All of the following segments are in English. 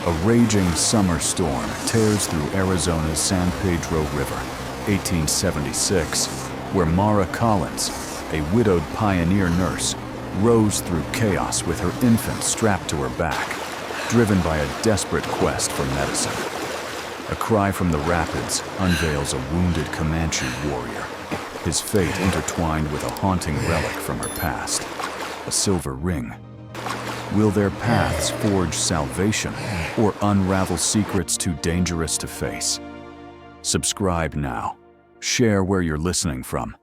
A raging summer storm tears through Arizona's San Pedro River, 1876, where Mara Collins, a widowed pioneer nurse, rose through chaos with her infant strapped to her back, driven by a desperate quest for medicine. A cry from the rapids unveils a wounded Comanche warrior, his fate intertwined with a haunting relic from her past, a silver ring. Will their paths forge salvation or unravel secrets too dangerous to face? Subscribe now, share where you're listening from,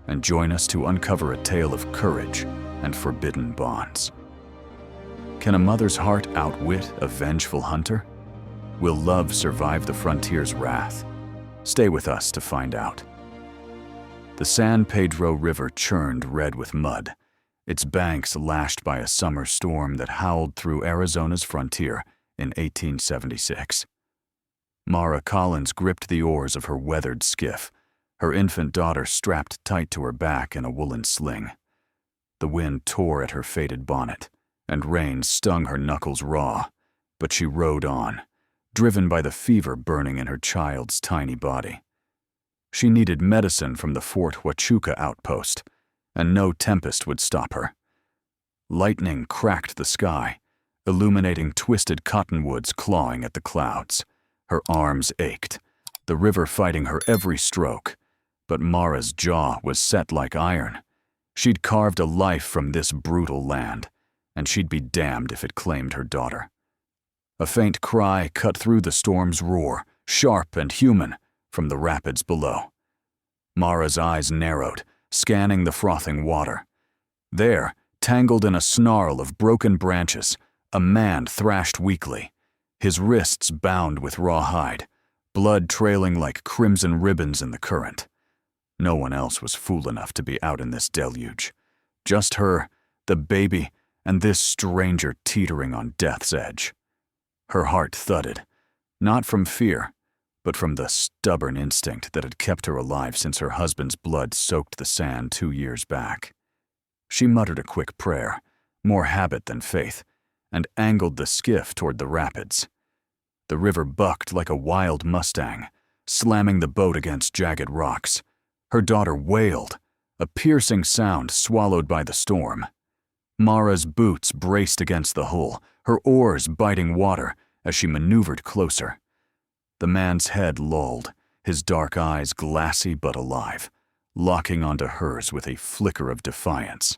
and join us to uncover a tale of courage and forbidden bonds. Can a mother's heart outwit a vengeful hunter? Will love survive the frontier's wrath? Stay with us to find out. The San Pedro River churned red with mud, its banks lashed by a summer storm that howled through Arizona's frontier in 1876. Mara Collins gripped the oars of her weathered skiff, her infant daughter strapped tight to her back in a woolen sling. The wind tore at her faded bonnet, and rain stung her knuckles raw, but she rode on, driven by the fever burning in her child's tiny body. She needed medicine from the Fort Huachuca outpost, and no tempest would stop her. Lightning cracked the sky, illuminating twisted cottonwoods clawing at the clouds. Her arms ached, the river fighting her every stroke, but Mara's jaw was set like iron. She'd carved a life from this brutal land, and she'd be damned if it claimed her daughter. A faint cry cut through the storm's roar, sharp and human, from the rapids below. Mara's eyes narrowed, scanning the frothing water. There, tangled in a snarl of broken branches, a man thrashed weakly, his wrists bound with rawhide, blood trailing like crimson ribbons in the current. No one else was fool enough to be out in this deluge. Just her, the baby, and this stranger teetering on death's edge. Her heart thudded, not from fear, but from the stubborn instinct that had kept her alive since her husband's blood soaked the sand 2 years back. She muttered a quick prayer, more habit than faith, and angled the skiff toward the rapids. The river bucked like a wild mustang, slamming the boat against jagged rocks. Her daughter wailed, a piercing sound swallowed by the storm. Mara's boots braced against the hull, her oars biting water as she maneuvered closer. The man's head lolled, his dark eyes glassy but alive, locking onto hers with a flicker of defiance.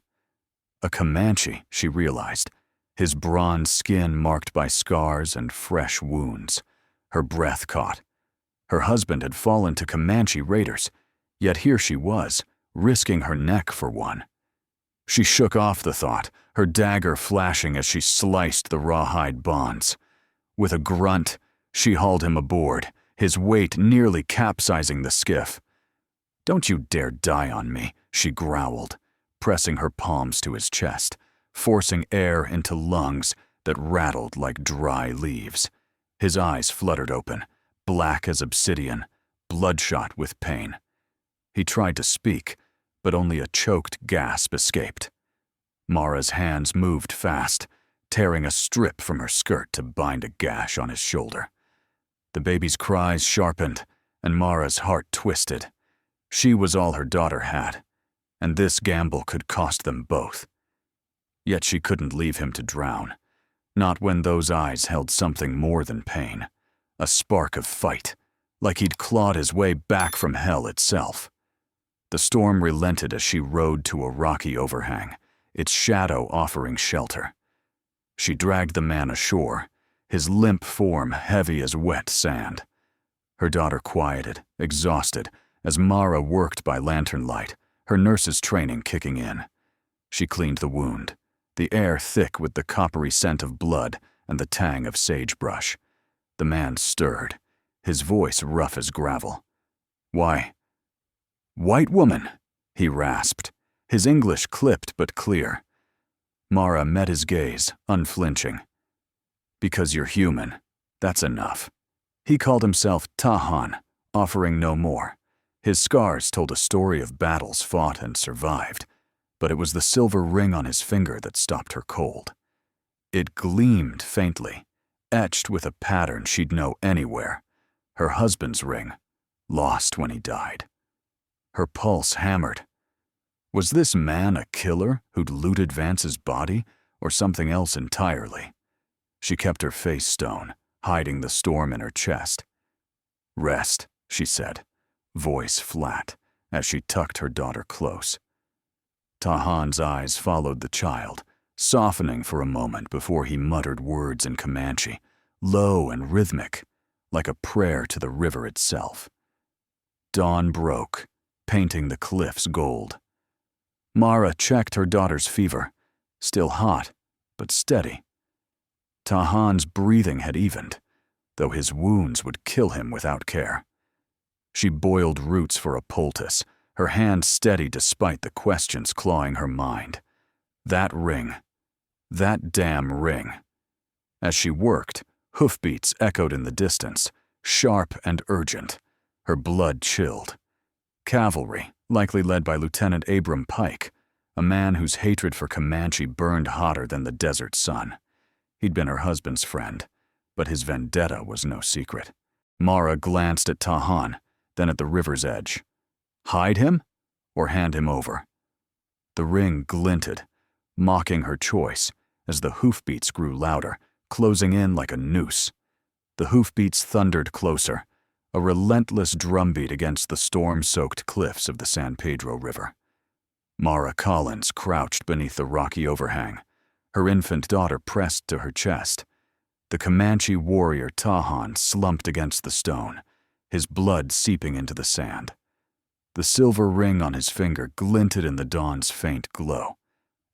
A Comanche, she realized, his bronze skin marked by scars and fresh wounds. Her breath caught. Her husband had fallen to Comanche raiders, yet here she was, risking her neck for one. She shook off the thought, her dagger flashing as she sliced the rawhide bonds. With a grunt, she hauled him aboard, his weight nearly capsizing the skiff. "Don't you dare die on me," she growled, pressing her palms to his chest, forcing air into lungs that rattled like dry leaves. His eyes fluttered open, black as obsidian, bloodshot with pain. He tried to speak, but only a choked gasp escaped. Mara's hands moved fast, tearing a strip from her skirt to bind a gash on his shoulder. The baby's cries sharpened, and Mara's heart twisted. She was all her daughter had, and this gamble could cost them both. Yet she couldn't leave him to drown, not when those eyes held something more than pain, a spark of fight, like he'd clawed his way back from hell itself. The storm relented as she rode to a rocky overhang, its shadow offering shelter. She dragged the man ashore, his limp form heavy as wet sand. Her daughter quieted, exhausted, as Mara worked by lantern light, her nurse's training kicking in. She cleaned the wound, the air thick with the coppery scent of blood and the tang of sagebrush. The man stirred, his voice rough as gravel. "Why, white woman," he rasped, his English clipped but clear. Mara met his gaze, unflinching. "Because you're human, that's enough." He called himself Tahan, offering no more. His scars told a story of battles fought and survived, but it was the silver ring on his finger that stopped her cold. It gleamed faintly, etched with a pattern she'd know anywhere. Her husband's ring, lost when he died. Her pulse hammered. Was this man a killer who'd looted Vance's body, or something else entirely? She kept her face stone, hiding the storm in her chest. "Rest," she said, voice flat, as she tucked her daughter close. Tahan's eyes followed the child, softening for a moment before he muttered words in Comanche, low and rhythmic, like a prayer to the river itself. Dawn broke, painting the cliffs gold. Mara checked her daughter's fever, still hot, but steady. Tahan's breathing had evened, though his wounds would kill him without care. She boiled roots for a poultice, her hand steady despite the questions clawing her mind. That ring. That damn ring. As she worked, hoofbeats echoed in the distance, sharp and urgent. Her blood chilled. Cavalry, likely led by Lieutenant Abram Pike, a man whose hatred for Comanche burned hotter than the desert sun. He'd been her husband's friend, but his vendetta was no secret. Mara glanced at Tahan, then at the river's edge. Hide him or hand him over? The ring glinted, mocking her choice as the hoofbeats grew louder, closing in like a noose. The hoofbeats thundered closer, a relentless drumbeat against the storm-soaked cliffs of the San Pedro River. Mara Collins crouched beneath the rocky overhang, her infant daughter pressed to her chest. The Comanche warrior Tahan slumped against the stone, his blood seeping into the sand. The silver ring on his finger glinted in the dawn's faint glow,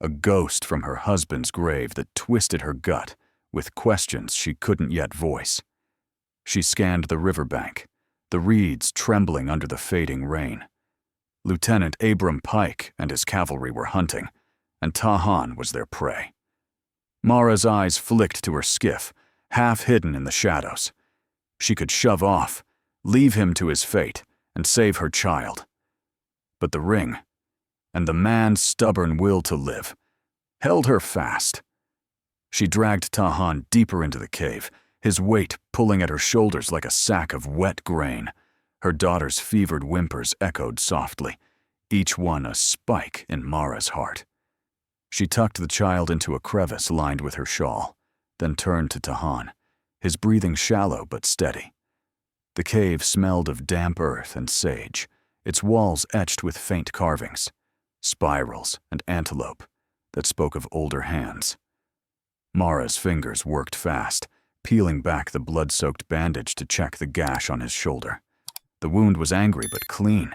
a ghost from her husband's grave that twisted her gut with questions she couldn't yet voice. She scanned the riverbank, the reeds trembling under the fading rain. Lieutenant Abram Pike and his cavalry were hunting, and Tahan was their prey. Mara's eyes flicked to her skiff, half hidden in the shadows. She could shove off, leave him to his fate, and save her child. But the ring, and the man's stubborn will to live, held her fast. She dragged Tahan deeper into the cave, his weight pulling at her shoulders like a sack of wet grain. Her daughter's fevered whimpers echoed softly, each one a spike in Mara's heart. She tucked the child into a crevice lined with her shawl, then turned to Tahan, his breathing shallow but steady. The cave smelled of damp earth and sage, its walls etched with faint carvings, spirals and antelope that spoke of older hands. Mara's fingers worked fast, peeling back the blood-soaked bandage to check the gash on his shoulder. The wound was angry but clean,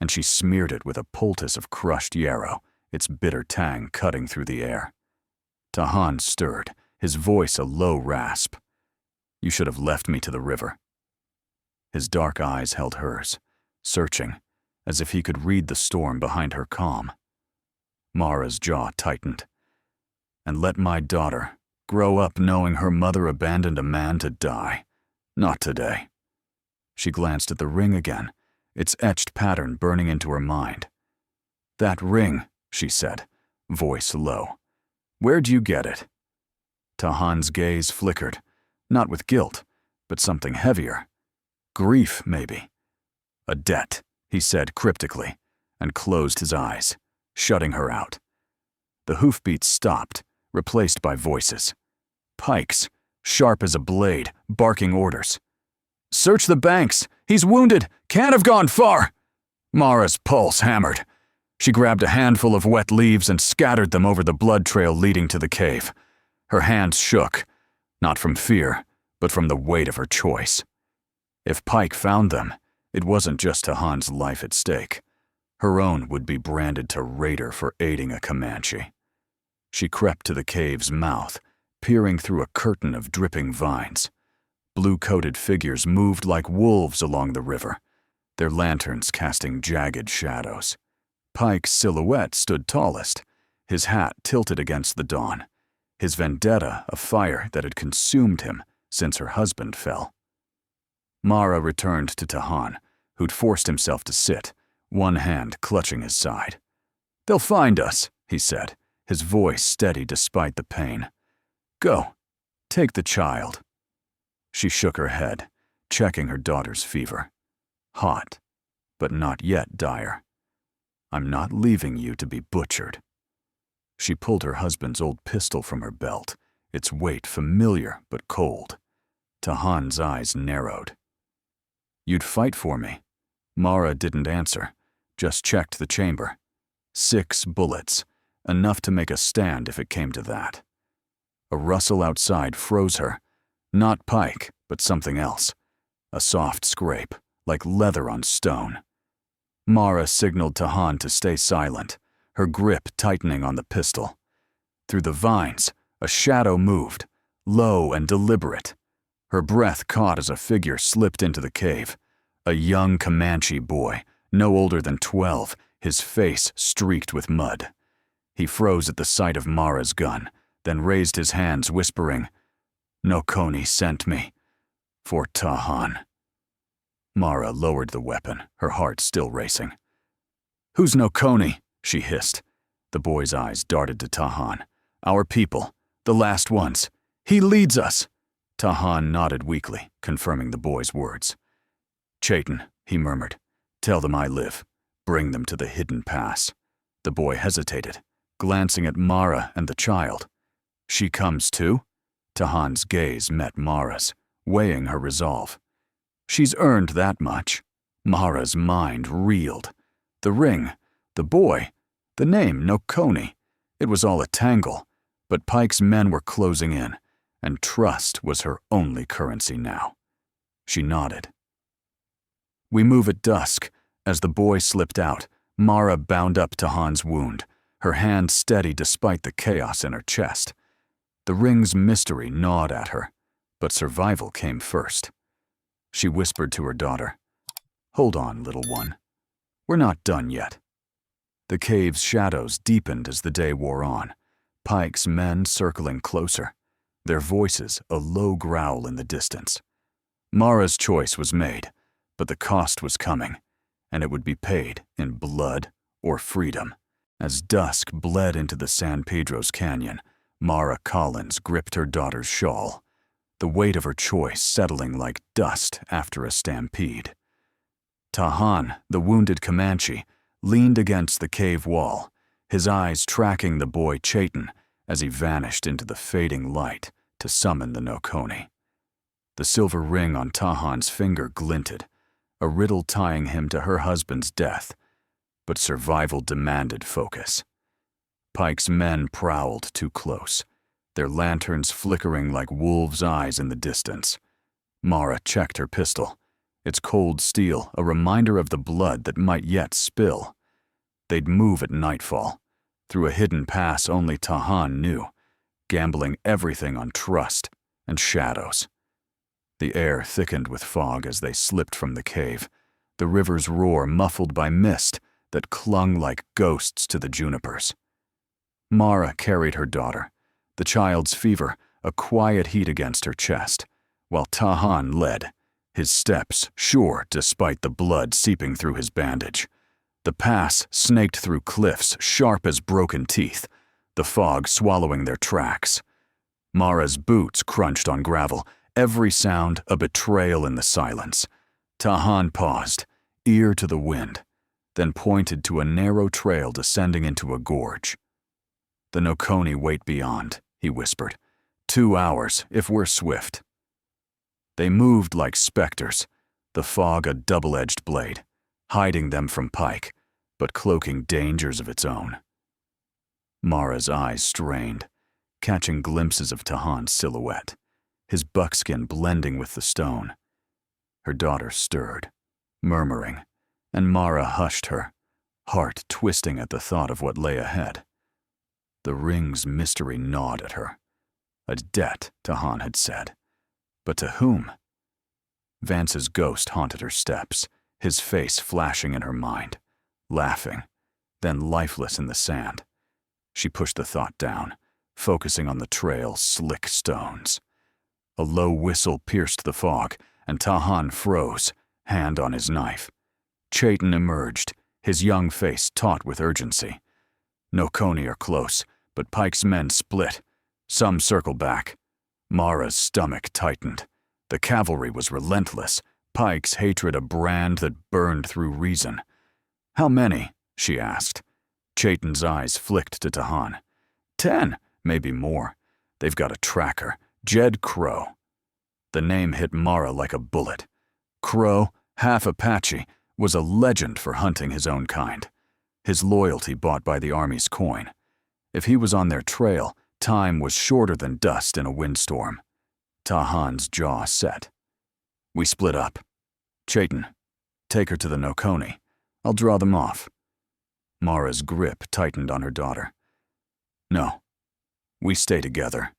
and she smeared it with a poultice of crushed yarrow, its bitter tang cutting through the air. Tahan stirred, his voice a low rasp. "You should have left me to the river." His dark eyes held hers, searching, as if he could read the storm behind her calm. Mara's jaw tightened. "And let my daughter grow up knowing her mother abandoned a man to die. Not today." She glanced at the ring again, its etched pattern burning into her mind. "That ring," she said, voice low. "Where'd you get it?" Tahan's gaze flickered, not with guilt, but something heavier. Grief, maybe. "A debt," he said cryptically, and closed his eyes, shutting her out. The hoofbeats stopped, replaced by voices. Pikes, sharp as a blade, barking orders. "Search the banks! He's wounded! Can't have gone far!" Mara's pulse hammered. She grabbed a handful of wet leaves and scattered them over the blood trail leading to the cave. Her hands shook, not from fear, but from the weight of her choice. If Pike found them, it wasn't just Tahan's life at stake. Her own would be branded to raider for aiding a Comanche. She crept to the cave's mouth, peering through a curtain of dripping vines. Blue-coated figures moved like wolves along the river, their lanterns casting jagged shadows. Pike's silhouette stood tallest, his hat tilted against the dawn, his vendetta a fire that had consumed him since her husband fell. Mara returned to Tahan, who'd forced himself to sit, one hand clutching his side. "They'll find us," he said, his voice steady despite the pain. "Go, take the child." She shook her head, checking her daughter's fever. Hot, but not yet dire. I'm not leaving you to be butchered. She pulled her husband's old pistol from her belt, its weight familiar but cold. Tahan's eyes narrowed. You'd fight for me? Mara didn't answer, just checked the chamber. 6 bullets, enough to make a stand if it came to that. A rustle outside froze her. Not Pike, but something else. A soft scrape, like leather on stone. Mara signaled Tahan to stay silent, her grip tightening on the pistol. Through the vines, a shadow moved, low and deliberate. Her breath caught as a figure slipped into the cave. A young Comanche boy, no older than 12, his face streaked with mud. He froze at the sight of Mara's gun, then raised his hands, whispering, "Nokoni sent me. For Tahan." Mara lowered the weapon, her heart still racing. "Who's Nokoni?" she hissed. The boy's eyes darted to Tahan. "Our people, the last ones. He leads us." Tahan nodded weakly, confirming the boy's words. "Chayton," he murmured, "tell them I live. Bring them to the hidden pass." The boy hesitated, glancing at Mara and the child. "She comes too?" Tahan's gaze met Mara's, weighing her resolve. "She's earned that much." Mara's mind reeled. The ring, the boy, the name Nokoni. It was all a tangle, but Pike's men were closing in, and trust was her only currency now. She nodded. "We move at dusk." As the boy slipped out, Mara bound up Tahan's wound, her hand steady despite the chaos in her chest. The ring's mystery gnawed at her, but survival came first. She whispered to her daughter, "Hold on, little one. We're not done yet." The cave's shadows deepened as the day wore on, Pike's men circling closer, their voices a low growl in the distance. Mara's choice was made, but the cost was coming, and it would be paid in blood or freedom. As dusk bled into the San Pedro's canyon, Mara Collins gripped her daughter's shawl, the weight of her choice settling like dust after a stampede. Tahan, the wounded Comanche, leaned against the cave wall, his eyes tracking the boy Chayton as he vanished into the fading light to summon the Nokoni. The silver ring on Tahan's finger glinted, a riddle tying him to her husband's death, but survival demanded focus. Pike's men prowled too close, their lanterns flickering like wolves' eyes in the distance. Mara checked her pistol, its cold steel a reminder of the blood that might yet spill. They'd move at nightfall, through a hidden pass only Tahan knew, gambling everything on trust and shadows. The air thickened with fog as they slipped from the cave, the river's roar muffled by mist that clung like ghosts to the junipers. Mara carried her daughter, the child's fever a quiet heat against her chest, while Tahan led, his steps sure despite the blood seeping through his bandage. The pass snaked through cliffs sharp as broken teeth, the fog swallowing their tracks. Mara's boots crunched on gravel, every sound a betrayal in the silence. Tahan paused, ear to the wind, then pointed to a narrow trail descending into a gorge. "The Nokoni wait beyond," he whispered. 2 hours, if we're swift." They moved like specters, the fog a double-edged blade, hiding them from Pike, but cloaking dangers of its own. Mara's eyes strained, catching glimpses of Tahan's silhouette, his buckskin blending with the stone. Her daughter stirred, murmuring, and Mara hushed her, heart twisting at the thought of what lay ahead. The ring's mystery gnawed at her. A debt, Tahan had said. But to whom? Vance's ghost haunted her steps, his face flashing in her mind, laughing, then lifeless in the sand. She pushed the thought down, focusing on the trail's slick stones. A low whistle pierced the fog, and Tahan froze, hand on his knife. Chayton emerged, his young face taut with urgency. Nokoni are close, but Pike's men split. Some circle back. Mara's stomach tightened. The cavalry was relentless, Pike's hatred a brand that burned through reason. "How many?" she asked. Chayton's eyes flicked to Tahan. 10, maybe more. They've got a tracker, Jed Crow." The name hit Mara like a bullet. Crow, half Apache, was a legend for hunting his own kind. His loyalty bought by the Army's coin. If he was on their trail, time was shorter than dust in a windstorm. Tahan's jaw set. We split up. "Chayton, take her to the Noconi. I'll draw them off." Mara's grip tightened on her daughter. "No, we stay together."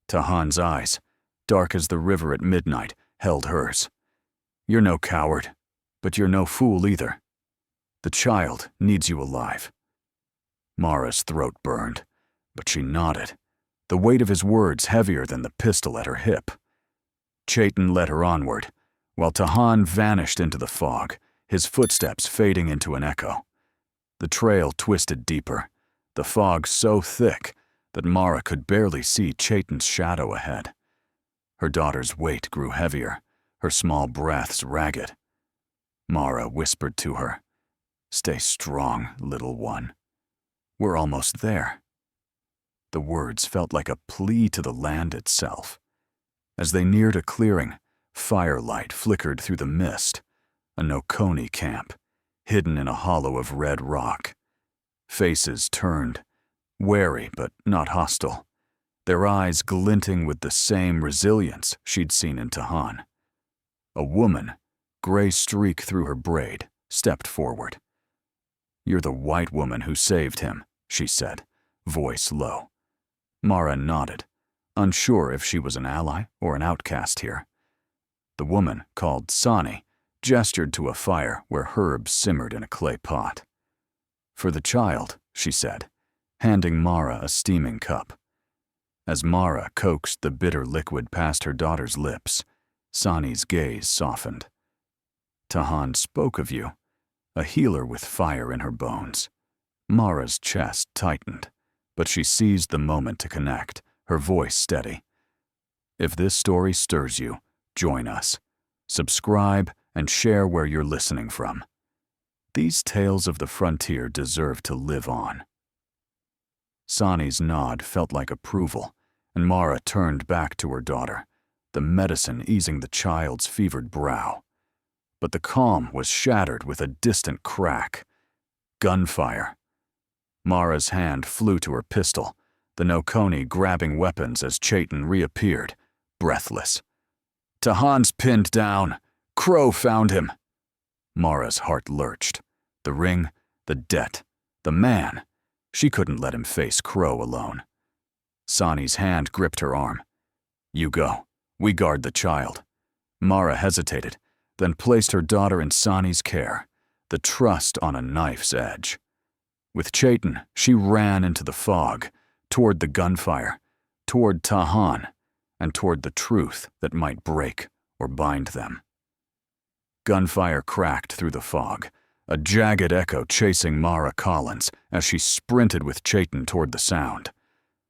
Tahan's eyes, dark as the river at midnight, held hers. "You're no coward, but you're no fool either. The child needs you alive." Mara's throat burned, but she nodded, the weight of his words heavier than the pistol at her hip. Chayton led her onward, while Tahan vanished into the fog, his footsteps fading into an echo. The trail twisted deeper, the fog so thick that Mara could barely see Chayton's shadow ahead. Her daughter's weight grew heavier, her small breaths ragged. Mara whispered to her, "Stay strong, little one. We're almost there." The words felt like a plea to the land itself. As they neared a clearing, firelight flickered through the mist, a Noconi camp, hidden in a hollow of red rock. Faces turned, wary but not hostile, their eyes glinting with the same resilience she'd seen in Tahan. A woman, gray streak through her braid, stepped forward. "You're the white woman who saved him," she said, voice low. Mara nodded, unsure if she was an ally or an outcast here. The woman, called Sani, gestured to a fire where herbs simmered in a clay pot. "For the child," she said, handing Mara a steaming cup. As Mara coaxed the bitter liquid past her daughter's lips, Sani's gaze softened. "Tahan spoke of you, a healer with fire in her bones." Mara's chest tightened, but she seized the moment to connect, her voice steady. "If this story stirs you, join us. Subscribe and share where you're listening from. These tales of the frontier deserve to live on." Sani's nod felt like approval, and Mara turned back to her daughter, the medicine easing the child's fevered brow. But the calm was shattered with a distant crack. Gunfire. Mara's hand flew to her pistol, the Noconi grabbing weapons as Chayton reappeared, breathless. "Tahan's pinned down. Crow found him." Mara's heart lurched. The ring, the debt, the man. She couldn't let him face Crow alone. Sani's hand gripped her arm. "You go. We guard the child." Mara hesitated, then placed her daughter in Sani's care, the trust on a knife's edge. With Chayton, she ran into the fog, toward the gunfire, toward Tahan, and toward the truth that might break or bind them. Gunfire cracked through the fog, a jagged echo chasing Mara Collins as she sprinted with Chayton toward the sound.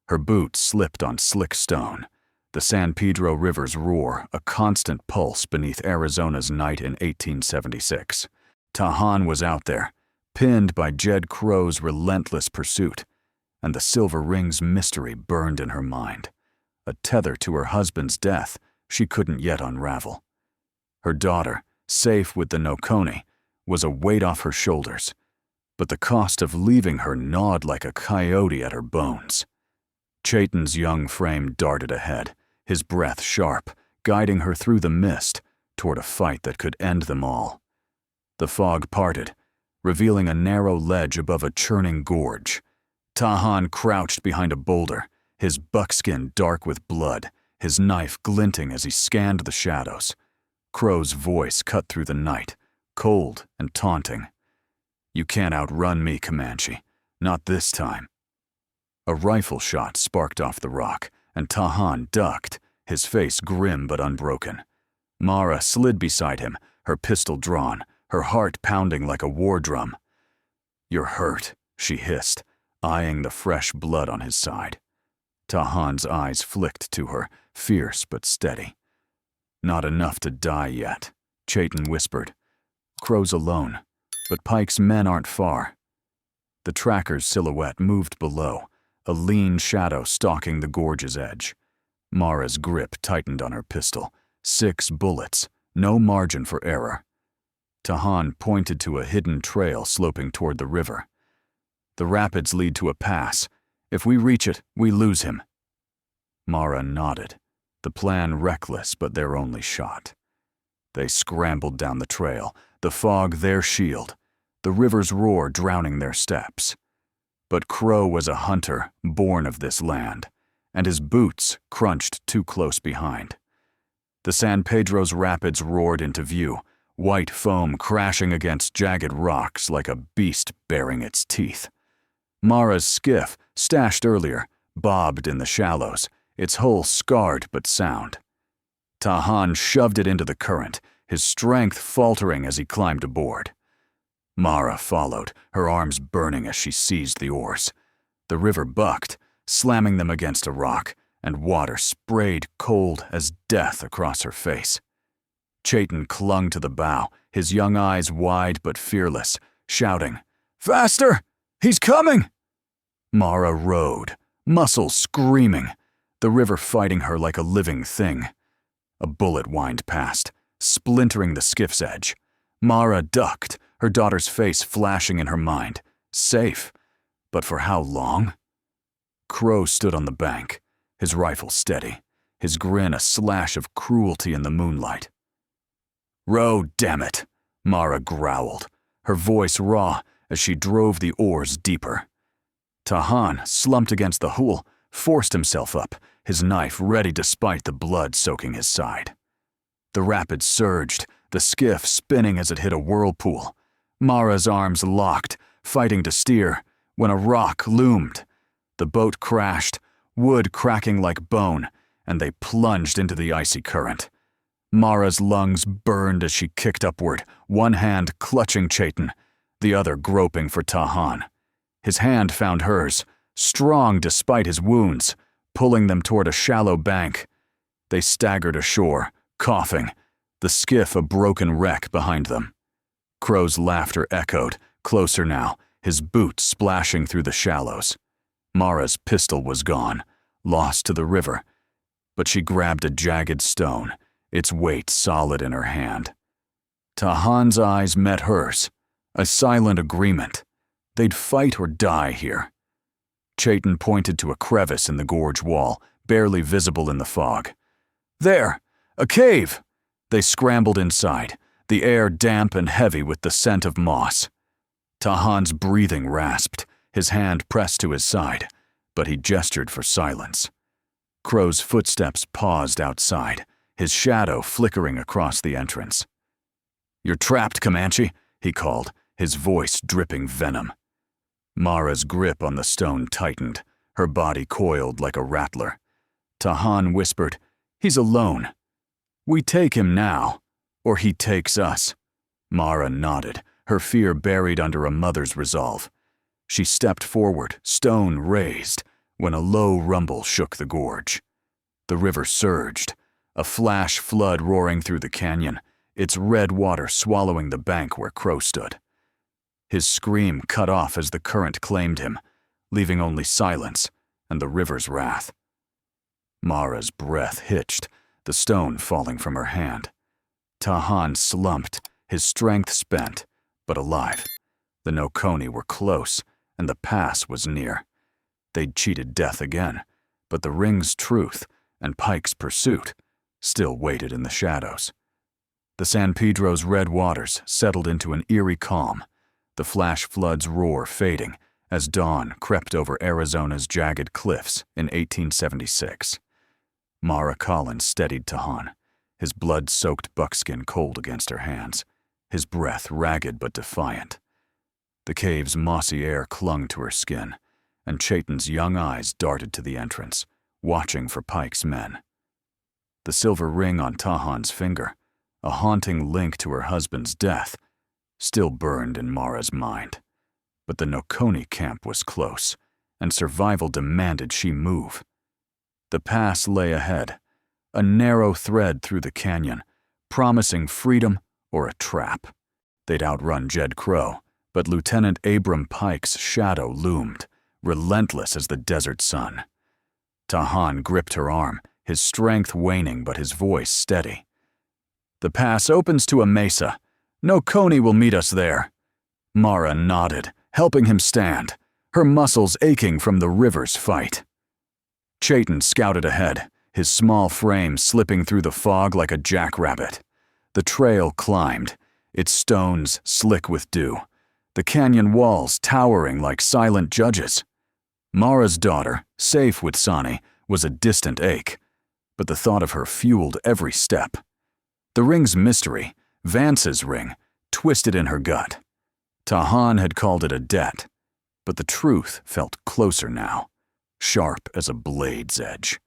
Her boots slipped on slick stone, the San Pedro River's roar a constant pulse beneath Arizona's night in 1876. Tahan was out there, pinned by Jed Crow's relentless pursuit, and the silver ring's mystery burned in her mind, a tether to her husband's death she couldn't yet unravel. Her daughter, safe with the Noconi, was a weight off her shoulders, but the cost of leaving her gnawed like a coyote at her bones. Chayton's young frame darted ahead, his breath sharp, guiding her through the mist toward a fight that could end them all. The fog parted, revealing a narrow ledge above a churning gorge. Tahan crouched behind a boulder, his buckskin dark with blood, his knife glinting as he scanned the shadows. Crow's voice cut through the night, cold and taunting. "You can't outrun me, Comanche. Not this time." A rifle shot sparked off the rock, and Tahan ducked, his face grim but unbroken. Mara slid beside him, her pistol drawn, her heart pounding like a war drum. "You're hurt," she hissed, eyeing the fresh blood on his side. Tahan's eyes flicked to her, fierce but steady. Not enough to die yet, Chayton whispered. Crow's alone, but Pike's men aren't far. The tracker's silhouette moved below, a lean shadow stalking the gorge's edge. Mara's grip tightened on her pistol. 6 bullets, no margin for error. Tahan pointed to a hidden trail sloping toward the river. The rapids lead to a pass. If we reach it, we lose him. Mara nodded, the plan reckless but their only shot. They scrambled down the trail, the fog their shield, the river's roar drowning their steps. But Crow was a hunter born of this land, and his boots crunched too close behind. The San Pedro's rapids roared into view, white foam crashing against jagged rocks like a beast baring its teeth. Mara's skiff, stashed earlier, bobbed in the shallows, its hull scarred but sound. Tahan shoved it into the current, his strength faltering as he climbed aboard. Mara followed, her arms burning as she seized the oars. The river bucked, slamming them against a rock, and water sprayed cold as death across her face. Chayton clung to the bow, his young eyes wide but fearless, shouting, "Faster! He's coming!" Mara rowed, muscles screaming, the river fighting her like a living thing. A bullet whined past, splintering the skiff's edge. Mara ducked, her daughter's face flashing in her mind. Safe, but for how long? Crow stood on the bank, his rifle steady, his grin a slash of cruelty in the moonlight. "Row, damn it," Mara growled, her voice raw as she drove the oars deeper. Tahan, slumped against the hull, forced himself up, his knife ready despite the blood soaking his side. The rapids surged, the skiff spinning as it hit a whirlpool. Mara's arms locked, fighting to steer, when a rock loomed. The boat crashed, wood cracking like bone, and they plunged into the icy current. Mara's lungs burned as she kicked upward, one hand clutching Chayton, the other groping for Tahan. His hand found hers, strong despite his wounds, pulling them toward a shallow bank. They staggered ashore, coughing, the skiff a broken wreck behind them. Crow's laughter echoed, closer now, his boots splashing through the shallows. Mara's pistol was gone, lost to the river, but she grabbed a jagged stone, its weight solid in her hand. Tahan's eyes met hers, a silent agreement. They'd fight or die here. Chayton pointed to a crevice in the gorge wall, barely visible in the fog. "There! A cave!" They scrambled inside, the air damp and heavy with the scent of moss. Tahan's breathing rasped, his hand pressed to his side, but he gestured for silence. Crow's footsteps paused outside, his shadow flickering across the entrance. "You're trapped, Comanche," he called, his voice dripping venom. Mara's grip on the stone tightened, her body coiled like a rattler. Tahan whispered, "He's alone. We take him now, or he takes us." Mara nodded, her fear buried under a mother's resolve. She stepped forward, stone raised, when a low rumble shook the gorge. The river surged, a flash flood roaring through the canyon, its red water swallowing the bank where Crow stood. His scream cut off as the current claimed him, leaving only silence and the river's wrath. Mara's breath hitched, the stone falling from her hand. Tahan slumped, his strength spent, but alive. The Nokoni were close, and the pass was near. They'd cheated death again, but the ring's truth and Pike's pursuit still waited in the shadows. The San Pedro's red waters settled into an eerie calm, the flash flood's roar fading as dawn crept over Arizona's jagged cliffs in 1876. Mara Collins steadied Tahan, his blood-soaked buckskin cold against her hands, his breath ragged but defiant. The cave's mossy air clung to her skin, and Chayton's young eyes darted to the entrance, watching for Pike's men. The silver ring on Tahan's finger, a haunting link to her husband's death, still burned in Mara's mind. But the Nokoni camp was close, and survival demanded she move. The pass lay ahead, a narrow thread through the canyon, promising freedom or a trap. They'd outrun Jed Crow, but Lieutenant Abram Pike's shadow loomed, relentless as the desert sun. Tahan gripped her arm, his strength waning but his voice steady. "The pass opens to a mesa. No Coney will meet us there." Mara nodded, helping him stand, her muscles aching from the river's fight. Chayton scouted ahead, his small frame slipping through the fog like a jackrabbit. The trail climbed, its stones slick with dew, the canyon walls towering like silent judges. Mara's daughter, safe with Sonny, was a distant ache, but the thought of her fueled every step. The ring's mystery, Vance's ring, twisted in her gut. Tahan had called it a debt, but the truth felt closer now, sharp as a blade's edge.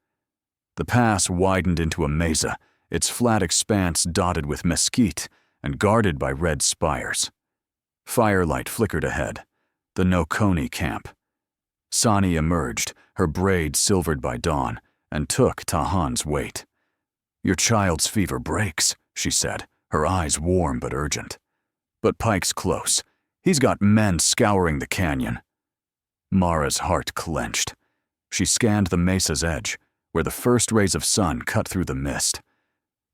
The pass widened into a mesa, its flat expanse dotted with mesquite and guarded by red spires. Firelight flickered ahead, the No-Coney camp. Sani emerged, her braid silvered by dawn, and took Tahan's weight. "Your child's fever breaks," she said, her eyes warm but urgent. "But Pike's close. He's got men scouring the canyon." Mara's heart clenched. She scanned the mesa's edge, where the first rays of sun cut through the mist.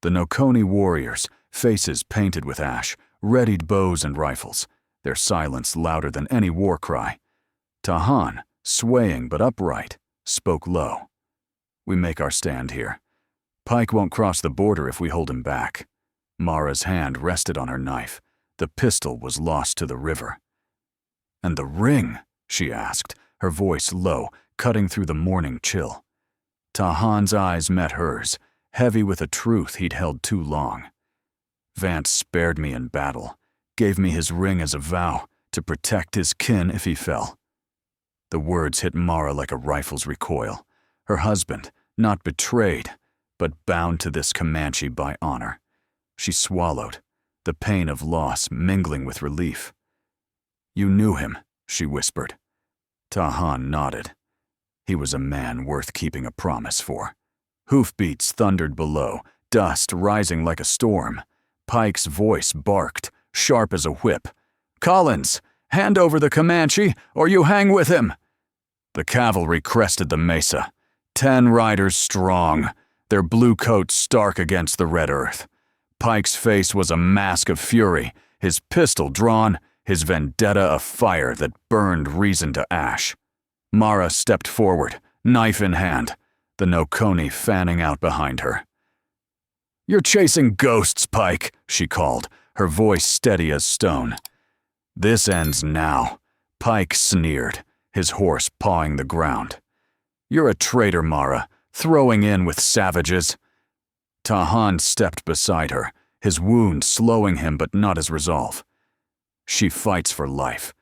The No-Coney warriors, faces painted with ash, readied bows and rifles, their silence louder than any war cry. Tahan, swaying but upright, spoke low. "We make our stand here. Pike won't cross the border if we hold him back." Mara's hand rested on her knife. The pistol was lost to the river. "And the ring?" she asked, her voice low, cutting through the morning chill. Tahan's eyes met hers, heavy with a truth he'd held too long. "Vance spared me in battle, gave me his ring as a vow, to protect his kin if he fell." The words hit Mara like a rifle's recoil. Her husband, not betrayed, but bound to this Comanche by honor. She swallowed, the pain of loss mingling with relief. "You knew him," she whispered. Tahan nodded. He was a man worth keeping a promise for. Hoofbeats thundered below, dust rising like a storm. Pike's voice barked, sharp as a whip. "Collins, hand over the Comanche, or you hang with him!" The cavalry crested the mesa, 10 riders strong, their blue coats stark against the red earth. Pike's face was a mask of fury, his pistol drawn, his vendetta a fire that burned reason to ash. Mara stepped forward, knife in hand, the No-Coney fanning out behind her. "You're chasing ghosts, Pike," she called, her voice steady as stone. "This ends now," Pike sneered, his horse pawing the ground. "You're a traitor, Mara, throwing in with savages." Tahan stepped beside her, his wound slowing him but not his resolve. "She fights for life.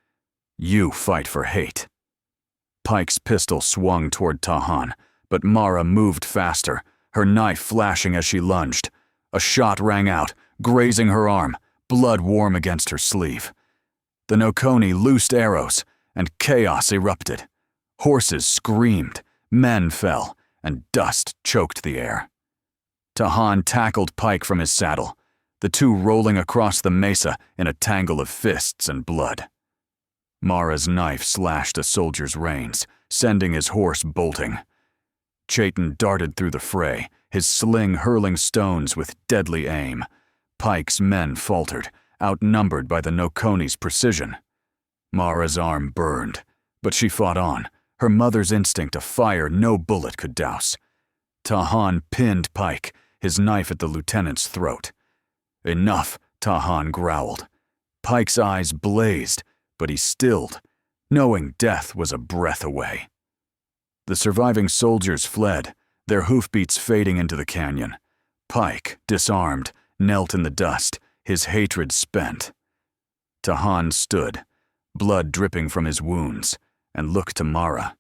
You fight for hate." Pike's pistol swung toward Tahan, but Mara moved faster, her knife flashing as she lunged. A shot rang out, grazing her arm, blood warm against her sleeve. The No-Coney loosed arrows, and chaos erupted. Horses screamed, men fell, and dust choked the air. Tahan tackled Pike from his saddle, the two rolling across the mesa in a tangle of fists and blood. Mara's knife slashed a soldier's reins, sending his horse bolting. Chayton darted through the fray, his sling hurling stones with deadly aim. Pike's men faltered, outnumbered by the No-Coney's precision. Mara's arm burned, but she fought on, her mother's instinct a fire no bullet could douse. Tahan pinned Pike, his knife at the lieutenant's throat. "Enough," Tahan growled. Pike's eyes blazed, but he stilled, knowing death was a breath away. The surviving soldiers fled, their hoofbeats fading into the canyon. Pike, disarmed, knelt in the dust, his hatred spent. Tahan stood, blood dripping from his wounds, and looked to Mara.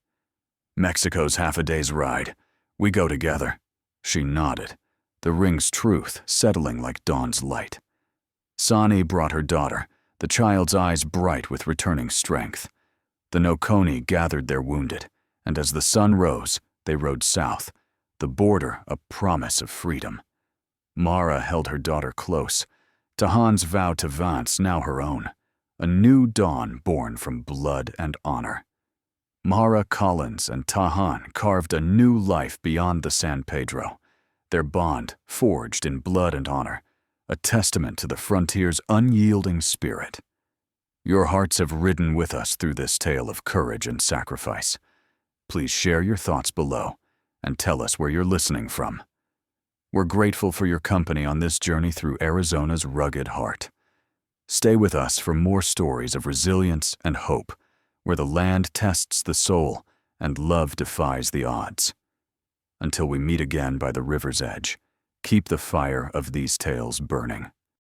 "Mexico's half a day's ride. We go together." She nodded, the ring's truth settling like dawn's light. Sani brought her daughter, the child's eyes bright with returning strength. The No-Coney gathered their wounded, and as the sun rose, they rode south, the border a promise of freedom. Mara held her daughter close, Tahan's vow to Vance now her own, a new dawn born from blood and honor. Mara Collins and Tahan carved a new life beyond the San Pedro, their bond forged in blood and honor, a testament to the frontier's unyielding spirit. Your hearts have ridden with us through this tale of courage and sacrifice. Please share your thoughts below and tell us where you're listening from. We're grateful for your company on this journey through Arizona's rugged heart. Stay with us for more stories of resilience and hope, where the land tests the soul and love defies the odds. Until we meet again by the river's edge, keep the fire of these tales burning.